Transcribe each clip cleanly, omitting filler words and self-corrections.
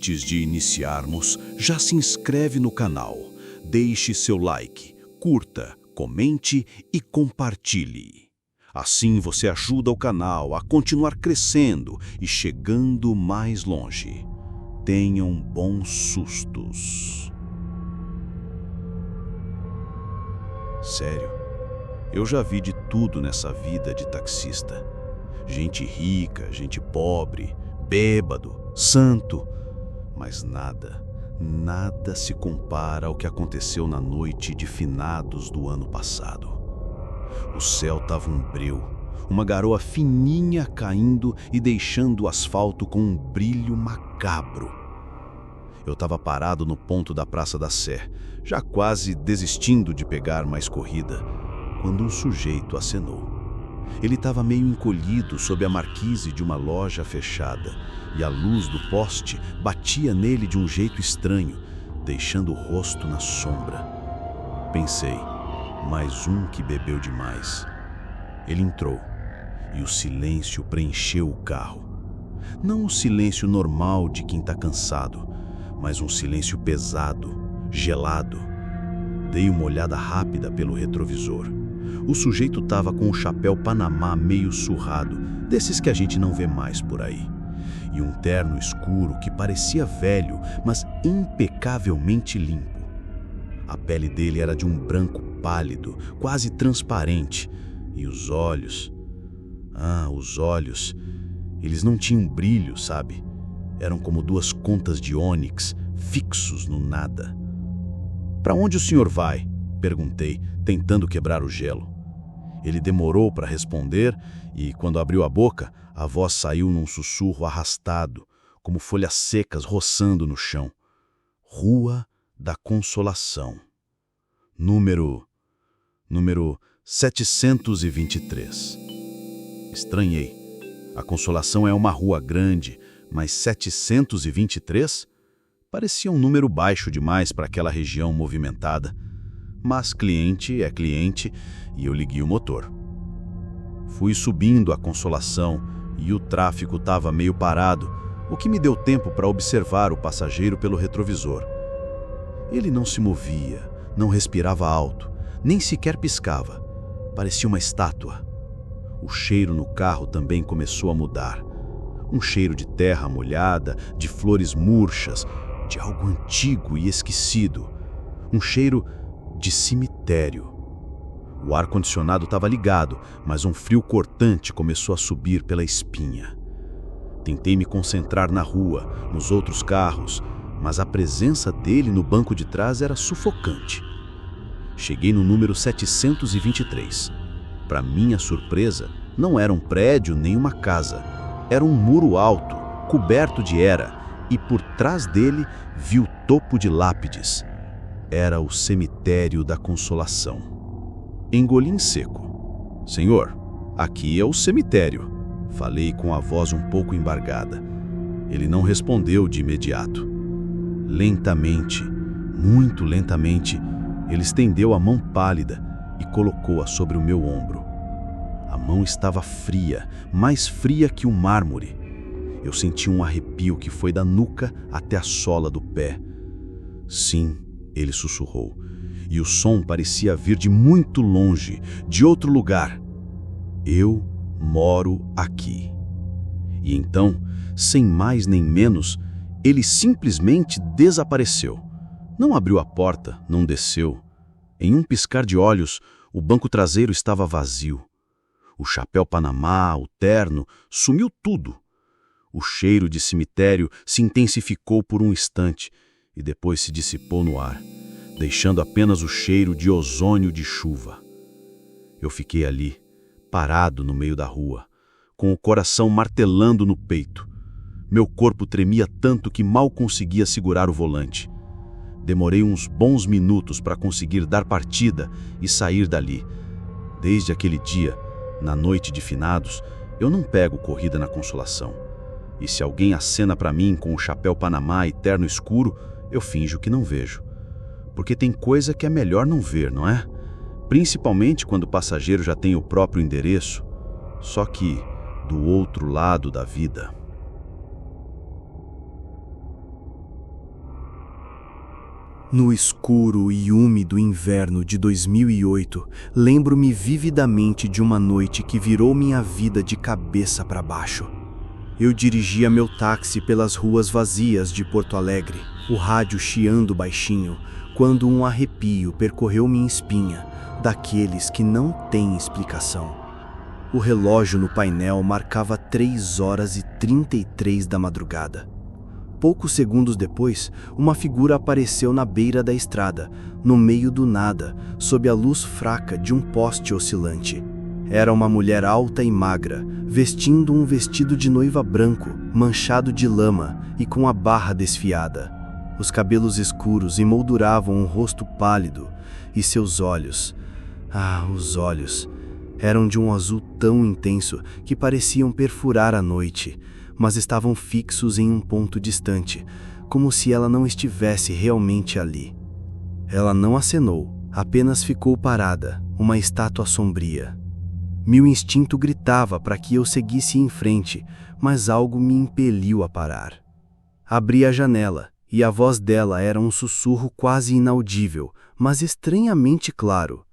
Antes de iniciarmos, já se inscreve no canal, deixe seu like, curta, comente e compartilhe. Assim você ajuda o canal a continuar crescendo e chegando mais longe. Tenham bons sustos. Sério, eu já vi de tudo nessa vida de taxista. Gente rica, gente pobre, bêbado, santo. Mas nada se compara ao que aconteceu na noite de finados do ano passado. O céu estava um breu, uma garoa fininha caindo e deixando o asfalto com um brilho macabro. Eu estava parado no ponto da Praça da Sé, já quase desistindo de pegar mais corrida, quando um sujeito acenou. Ele estava meio encolhido sob a marquise de uma loja fechada, e a luz do poste batia nele de um jeito estranho, deixando o rosto na sombra. Pensei, mais um que bebeu demais. Ele entrou, e o silêncio preencheu o carro. Não o silêncio normal de quem está cansado, mas um silêncio pesado, gelado. Dei uma olhada rápida pelo retrovisor. O sujeito estava com um chapéu Panamá meio surrado, desses que a gente não vê mais por aí. E um terno escuro que parecia velho, mas impecavelmente limpo. A pele dele era de um branco pálido, quase transparente. E os olhos... os olhos... Eles não tinham brilho, sabe? Eram como duas contas de ônix, fixos no nada. "Para onde o senhor vai?" perguntei, tentando quebrar o gelo. Ele demorou para responder e, quando abriu a boca, a voz saiu num sussurro arrastado, como folhas secas roçando no chão. Rua da Consolação. Número 723. Estranhei. A Consolação é uma rua grande, mas 723? Parecia um número baixo demais para aquela região movimentada. Mas cliente é cliente e eu liguei o motor. Fui subindo a Consolação e o tráfego estava meio parado, o que me deu tempo para observar o passageiro pelo retrovisor. Ele não se movia, não respirava alto, nem sequer piscava. Parecia uma estátua. O cheiro no carro também começou a mudar. Um cheiro de terra molhada, de flores murchas, de algo antigo e esquecido. Um cheiro de cemitério. O ar-condicionado estava ligado, mas um frio cortante começou a subir pela espinha. Tentei me concentrar na rua, nos outros carros, mas a presença dele no banco de trás era sufocante. Cheguei no número 723. Para minha surpresa, não era um prédio nem uma casa. Era um muro alto, coberto de era, e por trás dele vi o topo de lápides. Era o cemitério da Consolação. Engoli em seco. "Senhor, aqui é o cemitério", falei com a voz um pouco embargada. Ele não respondeu de imediato. Lentamente, muito lentamente, ele estendeu a mão pálida e colocou-a sobre o meu ombro. A mão estava fria, mais fria que o mármore. Eu senti um arrepio que foi da nuca até a sola do pé. "Sim", ele sussurrou, e o som parecia vir de muito longe, de outro lugar. "Eu moro aqui." E então, sem mais nem menos, ele simplesmente desapareceu. Não abriu a porta, não desceu. Em um piscar de olhos, o banco traseiro estava vazio. O chapéu Panamá, o terno, sumiu tudo. O cheiro de cemitério se intensificou por um instante e depois se dissipou no ar, deixando apenas o cheiro de ozônio de chuva. Eu fiquei ali, parado no meio da rua, com o coração martelando no peito. Meu corpo tremia tanto que mal conseguia segurar o volante. Demorei uns bons minutos para conseguir dar partida e sair dali. Desde aquele dia, na noite de finados, eu não pego corrida na Consolação. E se alguém acena para mim com o chapéu Panamá e terno escuro, eu finjo que não vejo. Porque tem coisa que é melhor não ver, não é? Principalmente quando o passageiro já tem o próprio endereço, só que do outro lado da vida. No escuro e úmido inverno de 2008, lembro-me vividamente de uma noite que virou minha vida de cabeça para baixo. Eu dirigia meu táxi pelas ruas vazias de Porto Alegre, o rádio chiando baixinho, quando um arrepio percorreu minha espinha, daqueles que não têm explicação. O relógio no painel marcava 3h33 da madrugada. Poucos segundos depois, uma figura apareceu na beira da estrada, no meio do nada, sob a luz fraca de um poste oscilante. Era uma mulher alta e magra, vestindo um vestido de noiva branco, manchado de lama e com a barra desfiada. Os cabelos escuros emolduravam um rosto pálido, e seus olhos, os olhos, eram de um azul tão intenso que pareciam perfurar a noite, mas estavam fixos em um ponto distante, como se ela não estivesse realmente ali. Ela não acenou, apenas ficou parada, uma estátua sombria. Meu instinto gritava para que eu seguisse em frente, mas algo me impeliu a parar. Abri a janela, e a voz dela era um sussurro quase inaudível, mas estranhamente claro.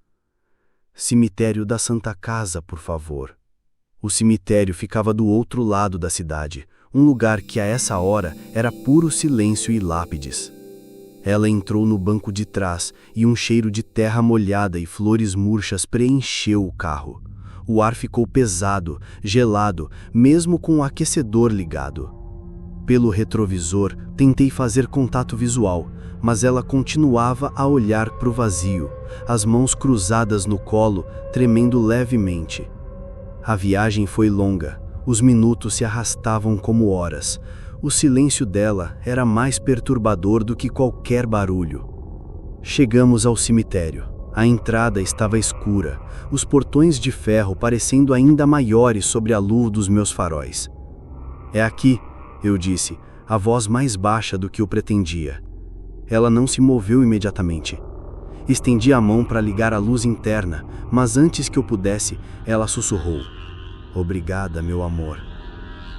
"Cemitério da Santa Casa, por favor." O cemitério ficava do outro lado da cidade, um lugar que a essa hora era puro silêncio e lápides. Ela entrou no banco de trás e um cheiro de terra molhada e flores murchas preencheu o carro. O ar ficou pesado, gelado, mesmo com o aquecedor ligado. Pelo retrovisor, tentei fazer contato visual, mas ela continuava a olhar para o vazio, as mãos cruzadas no colo, tremendo levemente. A viagem foi longa, os minutos se arrastavam como horas. O silêncio dela era mais perturbador do que qualquer barulho. Chegamos ao cemitério. A entrada estava escura, os portões de ferro parecendo ainda maiores sobre a luz dos meus faróis. "É aqui", eu disse, a voz mais baixa do que eu pretendia. Ela não se moveu imediatamente. Estendi a mão para ligar a luz interna, mas antes que eu pudesse, ela sussurrou: "Obrigada, meu amor."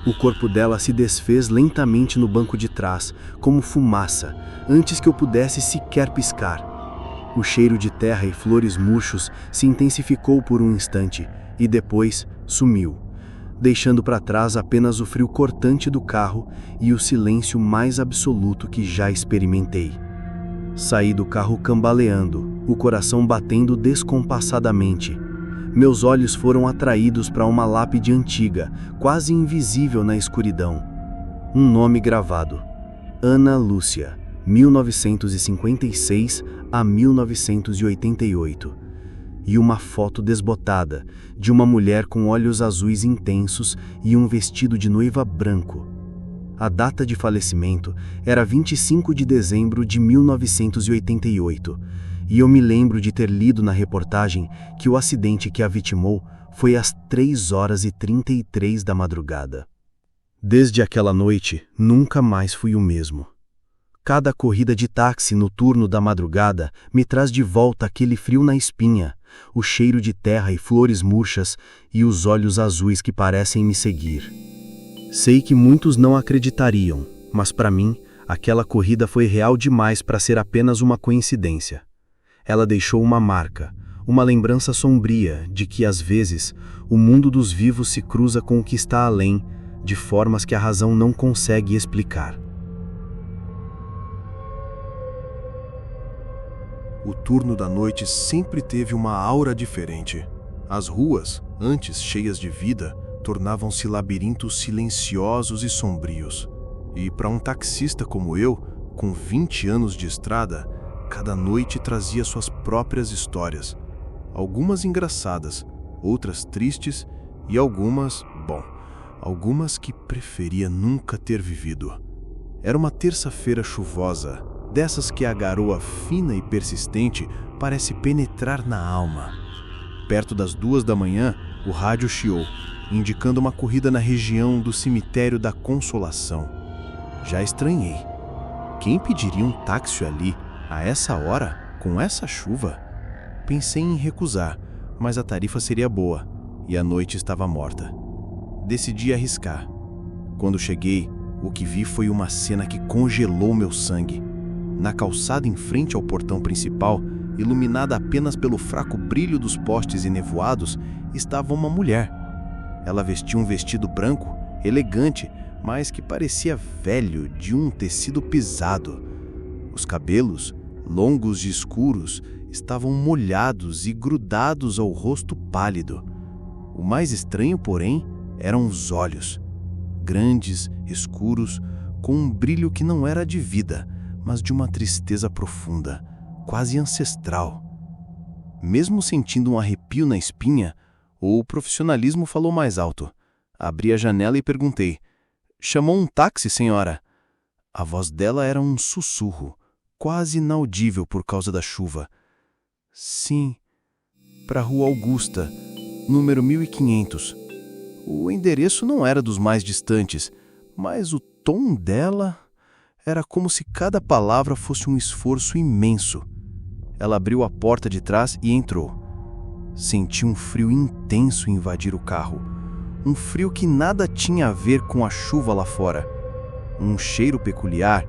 O corpo dela se desfez lentamente no banco de trás, como fumaça, antes que eu pudesse sequer piscar. O cheiro de terra e flores murchos se intensificou por um instante e depois sumiu, deixando para trás apenas o frio cortante do carro e o silêncio mais absoluto que já experimentei. Saí do carro cambaleando, o coração batendo descompassadamente. Meus olhos foram atraídos para uma lápide antiga, quase invisível na escuridão. Um nome gravado: Ana Lúcia, 1956 a 1988. E uma foto desbotada, de uma mulher com olhos azuis intensos e um vestido de noiva branco. A data de falecimento era 25 de dezembro de 1988, e eu me lembro de ter lido na reportagem que o acidente que a vitimou foi às 3h33 da madrugada. Desde aquela noite, nunca mais fui o mesmo. Cada corrida de táxi no turno da madrugada me traz de volta aquele frio na espinha, o cheiro de terra e flores murchas e os olhos azuis que parecem me seguir. Sei que muitos não acreditariam, mas para mim, aquela corrida foi real demais para ser apenas uma coincidência. Ela deixou uma marca, uma lembrança sombria de que, às vezes, o mundo dos vivos se cruza com o que está além, de formas que a razão não consegue explicar. O turno da noite sempre teve uma aura diferente. As ruas, antes cheias de vida, tornavam-se labirintos silenciosos e sombrios. E para um taxista como eu, com 20 anos de estrada, cada noite trazia suas próprias histórias. Algumas engraçadas, outras tristes e algumas que preferia nunca ter vivido. Era uma terça-feira chuvosa, dessas que a garoa fina e persistente parece penetrar na alma. Perto das 2h, o rádio chiou, indicando uma corrida na região do Cemitério da Consolação. Já estranhei. Quem pediria um táxi ali, a essa hora, com essa chuva? Pensei em recusar, mas a tarifa seria boa, e a noite estava morta. Decidi arriscar. Quando cheguei, o que vi foi uma cena que congelou meu sangue. Na calçada em frente ao portão principal, iluminada apenas pelo fraco brilho dos postes enevoados, estava uma mulher. Ela vestia um vestido branco, elegante, mas que parecia velho, de um tecido pisado. Os cabelos, longos e escuros, estavam molhados e grudados ao rosto pálido. O mais estranho, porém, eram os olhos. Grandes, escuros, com um brilho que não era de vida, mas de uma tristeza profunda, quase ancestral. Mesmo sentindo um arrepio na espinha, o profissionalismo falou mais alto. Abri a janela e perguntei: "Chamou um táxi, senhora?" A voz dela era um sussurro, quase inaudível por causa da chuva. "Sim, para a Rua Augusta, número 1500. O endereço não era dos mais distantes, mas o tom dela era como se cada palavra fosse um esforço imenso." Ela abriu a porta de trás e entrou. Senti um frio intenso invadir o carro. Um frio que nada tinha a ver com a chuva lá fora. Um cheiro peculiar,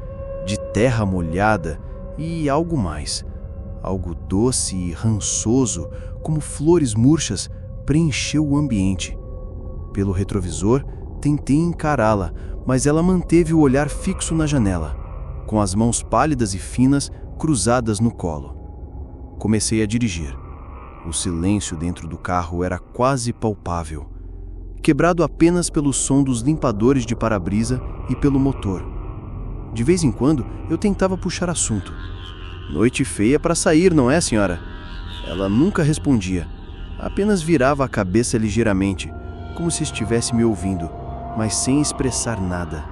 de terra molhada e algo mais. Algo doce e rançoso, como flores murchas, preencheu o ambiente. Pelo retrovisor, tentei encará-la, mas ela manteve o olhar fixo na janela, com as mãos pálidas e finas cruzadas no colo. Comecei a dirigir. O silêncio dentro do carro era quase palpável, quebrado apenas pelo som dos limpadores de para-brisa e pelo motor. De vez em quando, eu tentava puxar assunto. "Noite feia para sair, não é, senhora?" Ela nunca respondia, apenas virava a cabeça ligeiramente, como se estivesse me ouvindo, mas sem expressar nada.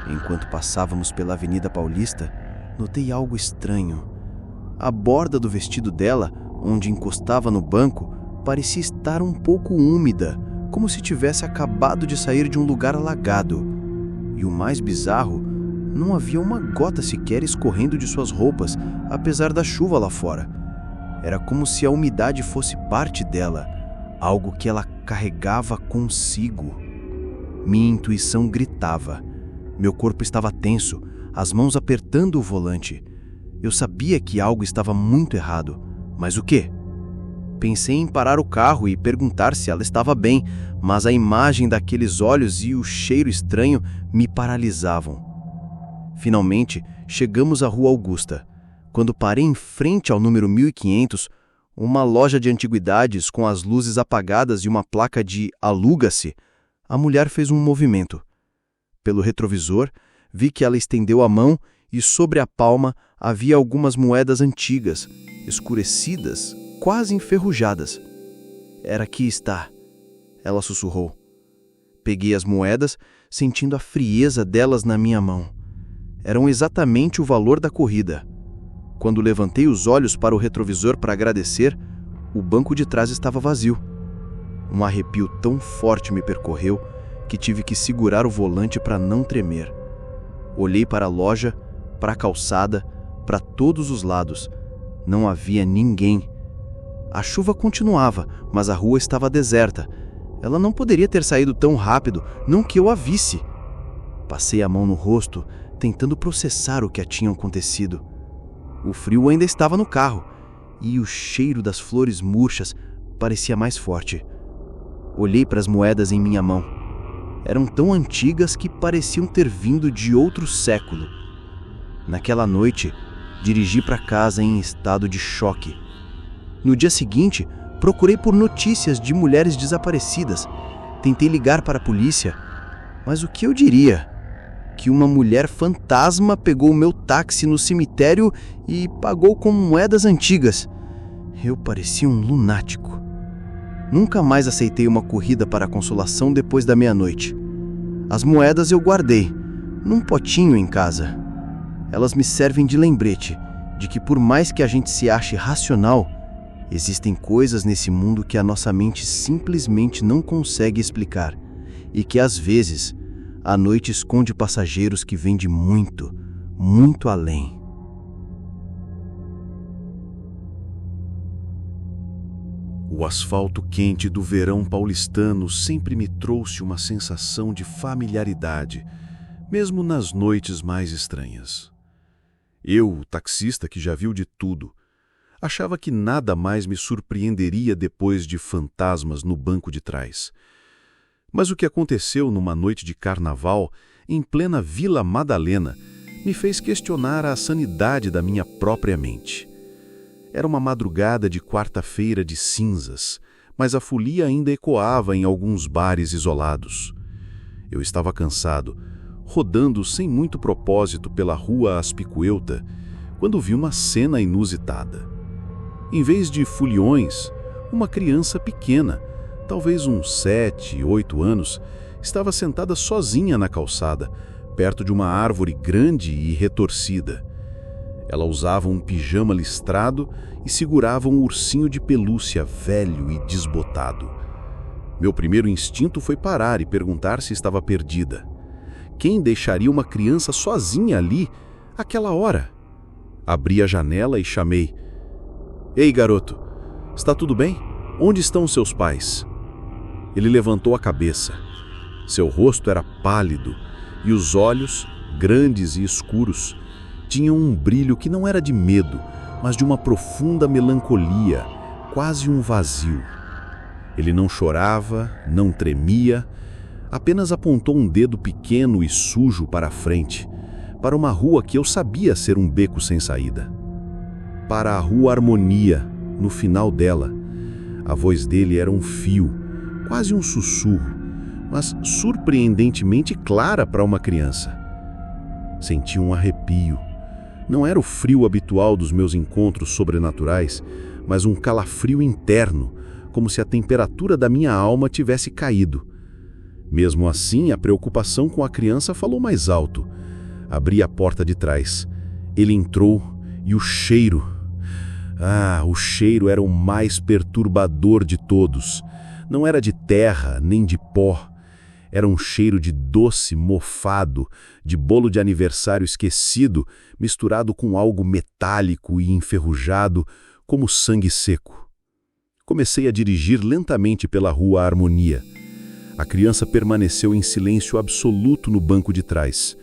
Enquanto passávamos pela Avenida Paulista, notei algo estranho. A borda do vestido dela, onde encostava no banco, parecia estar um pouco úmida, como se tivesse acabado de sair de um lugar alagado. E o mais bizarro, não havia uma gota sequer escorrendo de suas roupas, apesar da chuva lá fora. Era como se a umidade fosse parte dela, algo que ela carregava consigo. Minha intuição gritava. Meu corpo estava tenso, as mãos apertando o volante. Eu sabia que algo estava muito errado, mas o quê? Pensei em parar o carro e perguntar se ela estava bem, mas a imagem daqueles olhos e o cheiro estranho me paralisavam. Finalmente, chegamos à Rua Augusta. Quando parei em frente ao número 1500, uma loja de antiguidades com as luzes apagadas e uma placa de "aluga-se", a mulher fez um movimento. Pelo retrovisor, vi que ela estendeu a mão e sobre a palma havia algumas moedas antigas, escurecidas, quase enferrujadas. "Era aqui está", ela sussurrou. Peguei as moedas, sentindo a frieza delas na minha mão. Eram exatamente o valor da corrida. Quando levantei os olhos para o retrovisor para agradecer, o banco de trás estava vazio. Um arrepio tão forte me percorreu que tive que segurar o volante para não tremer. Olhei para a loja, para a calçada, para todos os lados. Não havia ninguém. A chuva continuava, mas a rua estava deserta. Ela não poderia ter saído tão rápido, não que eu a visse. Passei a mão no rosto, tentando processar o que tinha acontecido. O frio ainda estava no carro, e o cheiro das flores murchas parecia mais forte. Olhei para as moedas em minha mão. Eram tão antigas que pareciam ter vindo de outro século. Naquela noite, dirigi para casa em estado de choque. No dia seguinte, procurei por notícias de mulheres desaparecidas. Tentei ligar para a polícia, mas o que eu diria? Que uma mulher fantasma pegou o meu táxi no cemitério e pagou com moedas antigas. Eu parecia um lunático. Nunca mais aceitei uma corrida para a Consolação depois da meia-noite. As moedas eu guardei, num potinho em casa. Elas me servem de lembrete de que, por mais que a gente se ache racional, existem coisas nesse mundo que a nossa mente simplesmente não consegue explicar, e que, às vezes, a noite esconde passageiros que vêm de muito, muito além. O asfalto quente do verão paulistano sempre me trouxe uma sensação de familiaridade, mesmo nas noites mais estranhas. Eu, o taxista que já viu de tudo, achava que nada mais me surpreenderia depois de fantasmas no banco de trás. Mas o que aconteceu numa noite de carnaval, em plena Vila Madalena, me fez questionar a sanidade da minha própria mente. Era uma madrugada de quarta-feira de cinzas, mas a folia ainda ecoava em alguns bares isolados. Eu estava cansado, rodando sem muito propósito pela rua Aspicueuta, quando vi uma cena inusitada. Em vez de foliões, uma criança pequena, talvez uns 7, 8 anos, estava sentada sozinha na calçada, perto de uma árvore grande e retorcida. Ela usava um pijama listrado e segurava um ursinho de pelúcia velho e desbotado. Meu primeiro instinto foi parar e perguntar se estava perdida. Quem deixaria uma criança sozinha ali, àquela hora? Abri a janela e chamei. Ei, garoto, está tudo bem? Onde estão seus pais? Ele levantou a cabeça. Seu rosto era pálido e os olhos, grandes e escuros, tinham um brilho que não era de medo, mas de uma profunda melancolia, quase um vazio. Ele não chorava, não tremia, apenas apontou um dedo pequeno e sujo para a frente, para uma rua que eu sabia ser um beco sem saída. Para a Rua Harmonia, no final dela. A voz dele era um fio, quase um sussurro, mas surpreendentemente clara para uma criança. Senti um arrepio. Não era o frio habitual dos meus encontros sobrenaturais, mas um calafrio interno, como se a temperatura da minha alma tivesse caído. Mesmo assim, a preocupação com a criança falou mais alto. Abri a porta de trás. Ele entrou e o cheiro... o cheiro era o mais perturbador de todos. Não era de terra, nem de pó. Era um cheiro de doce mofado, de bolo de aniversário esquecido, misturado com algo metálico e enferrujado, como sangue seco. Comecei a dirigir lentamente pela Rua Harmonia. A criança permaneceu em silêncio absoluto no banco de trás,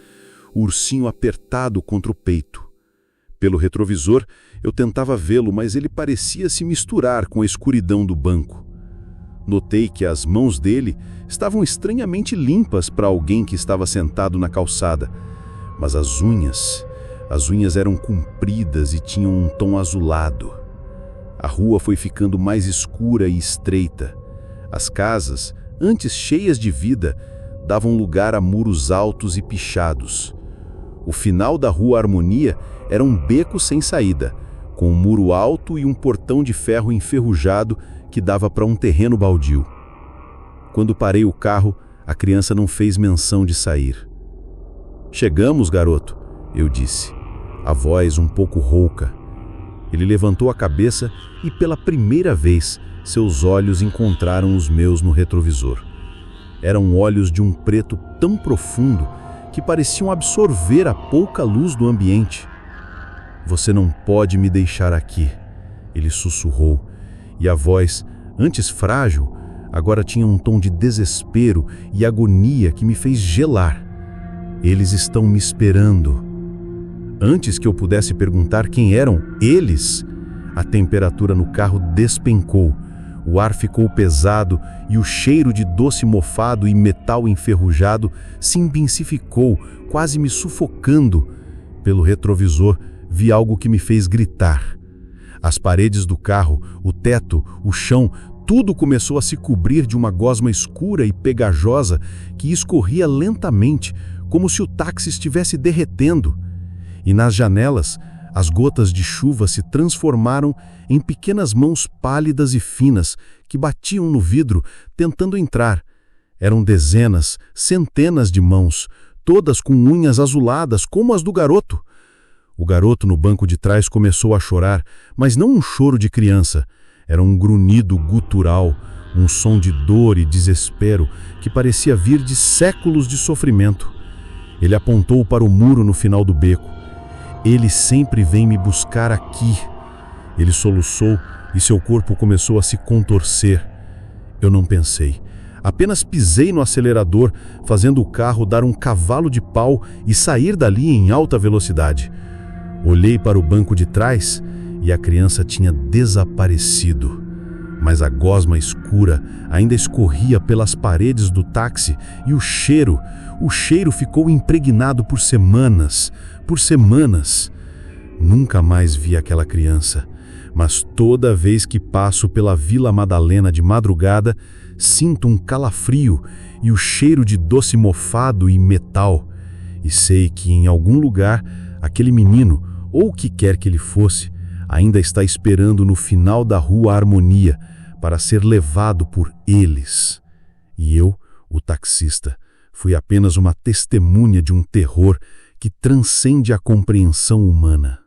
o ursinho apertado contra o peito. Pelo retrovisor, eu tentava vê-lo, mas ele parecia se misturar com a escuridão do banco. Notei que as mãos dele estavam estranhamente limpas para alguém que estava sentado na calçada, mas as unhas eram compridas e tinham um tom azulado. A rua foi ficando mais escura e estreita. As casas, antes cheias de vida, davam lugar a muros altos e pichados. O final da Rua Harmonia era um beco sem saída, com um muro alto e um portão de ferro enferrujado que dava para um terreno baldio. Quando parei o carro, a criança não fez menção de sair. "Chegamos, garoto", eu disse, a voz um pouco rouca. Ele levantou a cabeça e, pela primeira vez, seus olhos encontraram os meus no retrovisor. Eram olhos de um preto tão profundo que pareciam absorver a pouca luz do ambiente. "Você não pode me deixar aqui", ele sussurrou, e a voz, antes frágil, agora tinha um tom de desespero e agonia que me fez gelar. "Eles estão me esperando." Antes que eu pudesse perguntar quem eram eles, a temperatura no carro despencou, o ar ficou pesado e o cheiro de doce mofado e metal enferrujado se intensificou, quase me sufocando. Pelo retrovisor, vi algo que me fez gritar. As paredes do carro, o teto, o chão, tudo começou a se cobrir de uma gosma escura e pegajosa que escorria lentamente, como se o táxi estivesse derretendo. E nas janelas, as gotas de chuva se transformaram em pequenas mãos pálidas e finas que batiam no vidro, tentando entrar. Eram dezenas, centenas de mãos, todas com unhas azuladas, como as do garoto. O garoto no banco de trás começou a chorar, mas não um choro de criança. Era um grunhido gutural, um som de dor e desespero que parecia vir de séculos de sofrimento. Ele apontou para o muro no final do beco. "Ele sempre vem me buscar aqui." Ele soluçou e seu corpo começou a se contorcer. Eu não pensei. Apenas pisei no acelerador, fazendo o carro dar um cavalo de pau e sair dali em alta velocidade. Olhei para o banco de trás e a criança tinha desaparecido. Mas a gosma escura ainda escorria pelas paredes do táxi e o cheiro ficou impregnado por semanas. Nunca mais vi aquela criança, mas toda vez que passo pela Vila Madalena de madrugada, sinto um calafrio e o cheiro de doce mofado e metal. E sei que em algum lugar, aquele menino, ou o que quer que ele fosse, ainda está esperando no final da Rua Harmonia para ser levado por eles. E eu, o taxista, fui apenas uma testemunha de um terror que transcende a compreensão humana.